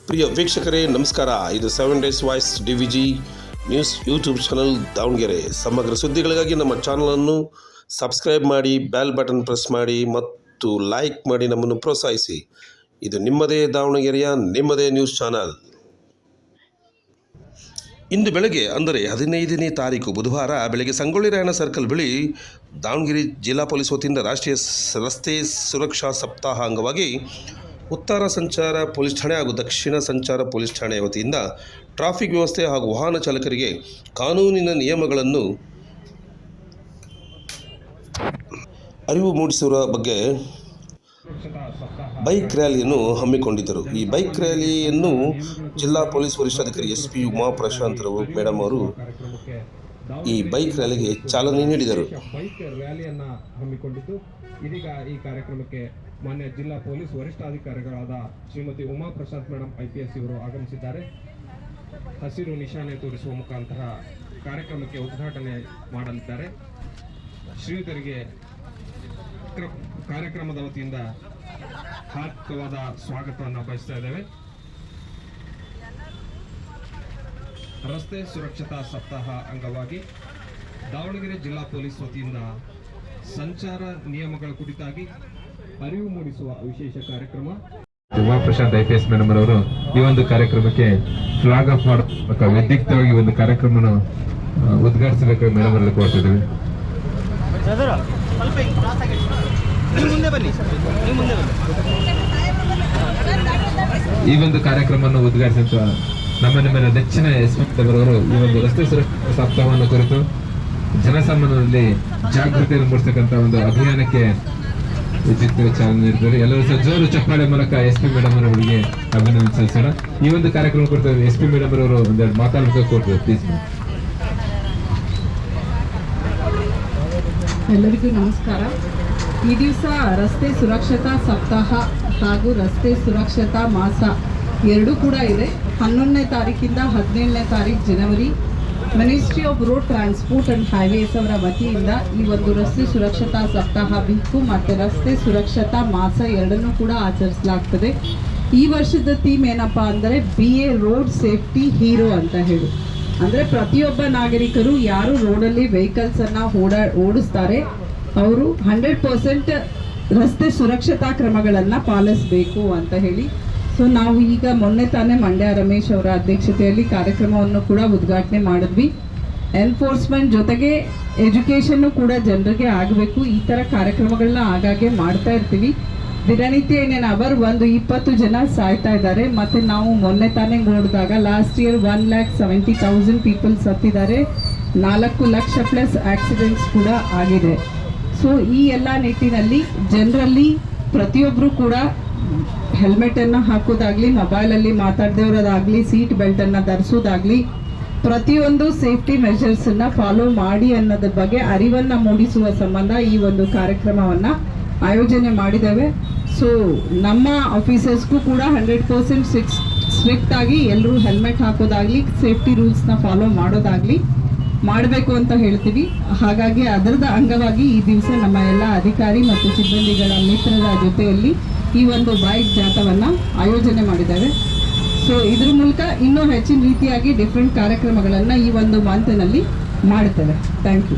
ಪ್ರಿಯ ವೀಕ್ಷಕರೇ ನಮಸ್ಕಾರ. ಇದು 7 days voice DVG news YouTube channel Davanagere. ಸಮಗ್ರ ಸುದ್ದಿಗಳಿಗಾಗಿ ನಮ್ಮ ಚಾನಲನ್ನು ಸಬ್ಸ್ಕ್ರೈಬ್ ಮಾಡಿ, ಬೆಲ್ ಬಟನ್ ಪ್ರೆಸ್ ಮಾಡಿ ಮತ್ತು ಲೈಕ್ ಮಾಡಿ ನಮ್ಮನ್ನು ಪ್ರೋತ್ಸಾಹಿಸಿ. ಇದು ನಿಮ್ಮದೇ ದಾವಣಗೆರೆಯ ನಿಮ್ಮದೇ ನ್ಯೂಸ್ ಚಾನಲ್. ಇಂದು ಬೆಳಗ್ಗೆ ಅಂದರೆ 15ನೇ ತಾರೀಕು ಬುಧವಾರ ಬೆಳಗ್ಗೆ ಸಂಗೊಳ್ಳಿ ರಾಯಣ್ಣ ಸರ್ಕಲ್ ಬಳಿ ದಾವಣಗೆರೆ ಜಿಲ್ಲಾ ಪೊಲೀಸ್ ವತಿಯಿಂದ ರಾಷ್ಟ್ರೀಯ ರಸ್ತೆ ಸುರಕ್ಷಾ ಸಪ್ತಾಹ ಅಂಗವಾಗಿ ಉತ್ತರ ಸಂಚಾರ ಪೊಲೀಸ್ ಠಾಣೆ ಹಾಗೂ ದಕ್ಷಿಣ ಸಂಚಾರ ಪೊಲೀಸ್ ಠಾಣೆ ವತಿಯಿಂದ ಟ್ರಾಫಿಕ್ ವ್ಯವಸ್ಥೆ ಹಾಗೂ ವಾಹನ ಚಾಲಕರಿಗೆ ಕಾನೂನಿನ ನಿಯಮಗಳನ್ನು ಅರಿವು ಮೂಡಿಸುವ ಬಗ್ಗೆ ಬೈಕ್ ರ್ಯಾಲಿಯನ್ನು ಹಮ್ಮಿಕೊಂಡಿದ್ದರು. ಈ ಬೈಕ್ ರ್ಯಾಲಿಯನ್ನು ಜಿಲ್ಲಾ ಪೊಲೀಸ್ ವರಿಷ್ಠಾಧಿಕಾರಿ SP ಉಮಾ ಪ್ರಶಾಂತ್ ಮೇಡಮ್ ಅವರು ಈ ಬೈಕ್ ರ್ಯಾಲಿಗೆ ಚಾಲನೆ ನೀಡಿದರು. ಬೈಕ್ ರ್ಯಾಲಿಯನ್ನು ಹಮ್ಮಿಕೊಂಡಿದ್ದು ಇದೀಗ ಈ ಕಾರ್ಯಕ್ರಮಕ್ಕೆ ಮಾನ್ಯ ಜಿಲ್ಲಾ ಪೊಲೀಸ್ ವರಿಷ್ಠಾಧಿಕಾರಿಗಳಾದ ಶ್ರೀಮತಿ ಉಮಾ ಪ್ರಶಾಂತ್ ಮೇಡಮ್ IPS ಇವರು ಆಗಮಿಸಿದ್ದಾರೆ. ಹಸಿರು ನಿಶಾನೆ ತೋರಿಸುವ ಮುಖಾಂತರ ಕಾರ್ಯಕ್ರಮಕ್ಕೆ ಉದ್ಘಾಟನೆ ಮಾಡಲಿದ್ದಾರೆ. ಶ್ರೀಯುತರಿಗೆ ಕಾರ್ಯಕ್ರಮದ ವತಿಯಿಂದ ಹಾರ್ದಿಕವಾದ ಸ್ವಾಗತವನ್ನು ಬಯಸ್ತಾ ಇದ್ದೇವೆ. ರಸ್ತೆ ಸುರಕ್ಷತಾ ಸಪ್ತಾಹ ಅಂಗವಾಗಿ ದಾವಣಗೆರೆ ಜಿಲ್ಲಾ ಪೊಲೀಸ್ ವತಿಯಿಂದ ಸಂಚಾರ ನಿಯಮಗಳ ಕುರಿತಾಗಿ ಅರಿವು ಮೂಡಿಸುವ ವಿಶೇಷ ಕಾರ್ಯಕ್ರಮ. ಉಮಾ ಪ್ರಶಾಂತ್ IPS ಮೇಡಮ್ ಅವರು ಈ ಒಂದು ಕಾರ್ಯಕ್ರಮಕ್ಕೆ ಫ್ಲಾಗ್ ಆಫ್ ಮಾಡಬೇಕು, ವಿದ್ಯುಕ್ತವಾಗಿ ಒಂದು ಕಾರ್ಯಕ್ರಮವನ್ನು ಉದ್ಘಾಟಿಸಬೇಕು ಮೇಡಮ್ ಅವರಲ್ಲಿ ಕೋರ್ತಿದ್ದೇವೆ. ಈ ಒಂದು ಕಾರ್ಯಕ್ರಮವನ್ನು ಉದ್ಘಾಟಿಸಿದ ನಮ್ಮ ನೆಚ್ಚಿನ SP ಅವರು ಈ ಒಂದು ರಸ್ತೆ ಸುರಕ್ಷತಾ ಸಪ್ತಾಹವನ್ನು ಕುರಿತು ಜನಸಾಮಾನ್ಯರಲ್ಲಿ ಜಾಗೃತಿಯನ್ನು ಮೂಡಿಸತಕ್ಕಂಥ ಒಂದು ಅಭಿಯಾನಕ್ಕೆ ವಿದ್ಯುಕ್ತ ಚಾಲನೆ ನೀಡಿದ್ದಾರೆ. ಎಲ್ಲರೂ ಸಹ ಜೋರು ಚಪ್ಪಾಳೆ ಮೂಲಕ SP ಮೇಡಮ್ ಅವರಿಗೆ ಅಭಿನಂದನೆ ಸಲ್ಲಿಸೋಣ. ಈ ಒಂದು ಕಾರ್ಯಕ್ರಮ ಕುರಿತು SP ಮೇಡಮ್ ಅವರು ಒಂದೆರಡು ಮಾತಾಡಬೇಕು ಕೊಡ್ತಾರೆ ಪ್ಲೀಸ್. ಎಲ್ಲರಿಗೂ ನಮಸ್ಕಾರ. ಈ ದಿವಸ ರಸ್ತೆ ಸುರಕ್ಷತಾ ಸಪ್ತಾಹ ಹಾಗೂ ರಸ್ತೆ ಸುರಕ್ಷತಾ ಮಾಸ ಎರಡೂ ಕೂಡ ಇದೆ. 11ನೇ ತಾರೀಕಿಂದ 17ನೇ ತಾರೀಕು ಜನವರಿ ministry of road transport and highways ಅವರ ವತಿಯಿಂದ ಈ ಒಂದು ರಸ್ತೆ ಸುರಕ್ಷತಾ ಸಪ್ತಾಹ ಬಿಕ್ಕು ಮತ್ತು ರಸ್ತೆ ಸುರಕ್ಷತಾ ಮಾಸ ಎರಡನ್ನೂ ಕೂಡ ಆಚರಿಸಲಾಗ್ತದೆ. ಈ ವರ್ಷದ ಥೀಮ್ ಏನಪ್ಪ ಅಂದರೆ BA ರೋಡ್ ಸೇಫ್ಟಿ ಹೀರೋ ಅಂತ ಹೇಳಿ. ಅಂದರೆ ಪ್ರತಿಯೊಬ್ಬ ನಾಗರಿಕರು ಯಾರು ರೋಡಲ್ಲಿ ವೆಹಿಕಲ್ಸನ್ನು ಓಡಿಸ್ತಾರೆ ಅವರು 100% ರಸ್ತೆ ಸುರಕ್ಷತಾ ಕ್ರಮಗಳನ್ನು ಪಾಲಿಸಬೇಕು ಅಂತ ಹೇಳಿ. ಸೊ ನಾವು ಈಗ ಮೊನ್ನೆ ತಾನೇ ಮಂಡ್ಯ ರಮೇಶ್ ಅವರ ಅಧ್ಯಕ್ಷತೆಯಲ್ಲಿ ಕಾರ್ಯಕ್ರಮವನ್ನು ಕೂಡ ಉದ್ಘಾಟನೆ ಮಾಡಿದ್ವಿ. ಎನ್ಫೋರ್ಸ್ಮೆಂಟ್ ಜೊತೆಗೆ ಎಜುಕೇಷನ್ನು ಕೂಡ ಜನರಿಗೆ ಆಗಬೇಕು. ಈ ಥರ ಕಾರ್ಯಕ್ರಮಗಳನ್ನ ಆಗಾಗ್ಗೆ ಮಾಡ್ತಾ ಇರ್ತೀವಿ. ದಿನನಿತ್ಯ ಏನೇನು ಅವರು 20 ಜನ ಸಾಯ್ತಾ ಇದ್ದಾರೆ. ಮತ್ತು ನಾವು ಮೊನ್ನೆ ತಾನೇ ನೋಡಿದಾಗ ಲಾಸ್ಟ್ ಇಯರ್ 1,70,000 ಪೀಪಲ್ ಸತ್ತಿದ್ದಾರೆ. 4 ಲಕ್ಷ ಪ್ಲಸ್ ಆಕ್ಸಿಡೆಂಟ್ಸ್ ಕೂಡ ಆಗಿದೆ. ಸೊ ಈ ಎಲ್ಲ ನಿಟ್ಟಿನಲ್ಲಿ ಜನರಲ್ಲಿ ಪ್ರತಿಯೊಬ್ಬರು ಕೂಡ ಹೆಲ್ಮೆಟನ್ನು ಹಾಕೋದಾಗಲಿ, ಮೊಬೈಲಲ್ಲಿ ಮಾತಾಡದೇವರೋದಾಗಲಿ, ಸೀಟ್ ಬೆಲ್ಟನ್ನು ಧರಿಸೋದಾಗಲಿ, ಪ್ರತಿಯೊಂದು ಸೇಫ್ಟಿ ಮೆಷರ್ಸನ್ನು ಫಾಲೋ ಮಾಡಿ ಅನ್ನೋದ್ರ ಬಗ್ಗೆ ಅರಿವನ್ನು ಮೂಡಿಸುವ ಸಂಬಂಧ ಈ ಒಂದು ಕಾರ್ಯಕ್ರಮವನ್ನು ಆಯೋಜನೆ ಮಾಡಿದ್ದೇವೆ. ಸೊ ನಮ್ಮ ಆಫೀಸರ್ಸ್ಗೂ ಕೂಡ 100% ಸ್ಟ್ರಿಕ್ಟ್ ಆಗಿ ಎಲ್ಲರೂ ಹೆಲ್ಮೆಟ್ ಹಾಕೋದಾಗಲಿ, ಸೇಫ್ಟಿ ರೂಲ್ಸ್ನ ಫಾಲೋ ಮಾಡೋದಾಗಲಿ ಮಾಡಬೇಕು ಅಂತ ಹೇಳ್ತೀವಿ. ಹಾಗಾಗಿ ಅದರದ ಅಂಗವಾಗಿ ಈ ದಿವಸ ನಮ್ಮ ಎಲ್ಲ ಅಧಿಕಾರಿ ಮತ್ತು ಸಿಬ್ಬಂದಿಗಳ ಮಿತ್ರರ ಜೊತೆಯಲ್ಲಿ ಈ ಒಂದು ಬೈಕ್ ಜಾಥಾವನ್ನು ಆಯೋಜನೆ ಮಾಡಿದ್ದೇವೆ. ಸೊ ಇದ್ರ ಮೂಲಕ ಇನ್ನೂ ಹೆಚ್ಚಿನ ರೀತಿಯಾಗಿ ಡಿಫ್ರೆಂಟ್ ಕಾರ್ಯಕ್ರಮಗಳನ್ನು ಈ ಒಂದು ಮಂತ್ನಲ್ಲಿ ಮಾಡ್ತೇವೆ. Thank you.